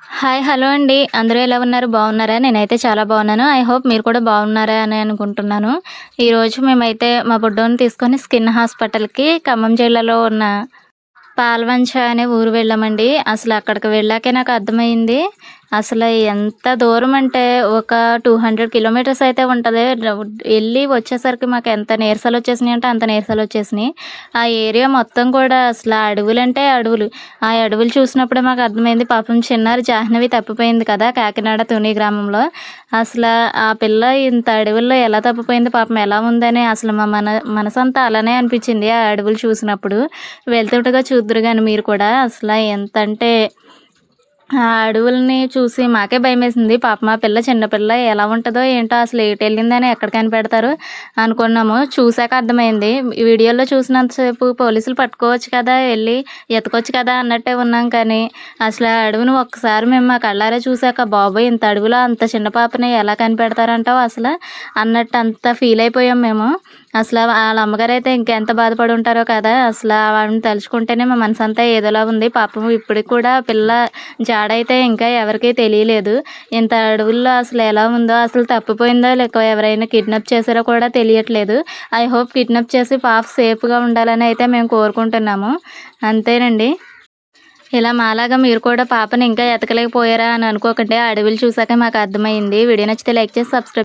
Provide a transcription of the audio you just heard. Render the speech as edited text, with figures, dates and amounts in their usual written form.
Hi. Hello అండి. అందరూ ఎలా ఉన్నారు? బాగున్నారా? నేనైతే చాలా బాగున్నాను. ఐ హోప్ మీరు కూడా బాగున్నారా అని అనుకుంటున్నాను. ఈరోజు మేమైతే మా బుడ్డోడిని తీసుకొని స్కిన్ హాస్పిటల్‌కి ఖమ్మం జిల్లాలో ఉన్న పాల్వంచ అనే ఊరు వెళ్ళామండి. అసలు అక్కడికి వెళ్ళాకే నాకు అర్థమైంది. అసలు ఎంత దూరం అంటే ఒక 200 కిలోమీటర్స్ అయితే ఉంటది. ఎళ్లి వచ్చేసరికి మాకు ఎంత నీరసాలొచ్చేసినాయంటే అంత నీరసాలొచ్చేసినాయి. ఆ ఏరియా మొత్తం కూడా అసల అడవులంటే అడవులు. ఆ అడవులు చూసినప్పుడే మాకు అర్థమైంది పాపం చిన్నారి జాహ్నవి తప్పిపోయింది కదా! కాకినాడ తుని గ్రామంలో. అసల ఆ పిల్ల ఇంత అడవుల్లో ఎలా తప్పిపోయింది పాపం ఎలా ఉందని అసలు మా మనసంతా అలానే అనిపించింది ఆ అడవులు చూసినప్పుడు. వెళ్తుండగా చూద్దురు గాని మీరు కూడా అసల ఎంతంటే ఆ అడవులని చూసి మాకే భయమేసింది. పాపం ఆ పిల్ల చిన్న పిల్ల ఎలా ఉంటదో ఏంటో అసలు ఎటెళ్ళిందని ఎక్కడ కనిపెడతారు అనుకున్నాము. చూసాక అర్థమైంది. ఈ వీడియోలో చూసినంత సేపు పోలీసులు పట్టుకోవచ్చు కదా! ఎళ్లి ఎతకొచ్చు కదా! అన్నట్టే ఉన్నాం కానీ అసలు ఆ అడవిని ఒక్కసారి మేము మా కళ్ళారా చూసాక బాబోయ్! ఇంత అడవిలో అంత చిన్న పాపని ఎలా కనిపెడతారంటావు అసల అన్నట్టు అంత ఫీల్ అయిపోయాం మేము. అసల ఆళ్ళ అమ్మగారైతే ఇంకెంత బాధపడి ఉంటారో కదా! అసల ఆవిడని తలుచుకుంటేనే మా మనసంతా ఏదోలా ఉంది. పాపం ఇప్పటికి కూడా పిల్ల జాడైతే ఇంకా ఎవరికీ తెలియలేదు. ఇంత అడవుల్లో అసలు ఎలా ఉందో, అసలు తప్పిపోయిందో లేక ఎవరైనా కిడ్నాప్ చేశారో కూడా తెలియట్లేదు. ఐ హోప్ కిడ్నాప్ చేసి పాప సేఫ్‌గా ఉండాలని అయితే మేము కోరుకుంటున్నాము. అంతేనండి. ఇలా మాలాగా మీరు కూడా పాపని ఇంకా ఎతకలేకపోయారా అని అనుకోకండి. ఆ అడవులు చూసాక మాకు అర్థమైంది. వీడియో నచ్చితే లైక్ చేసి సబ్స్క్రైబ్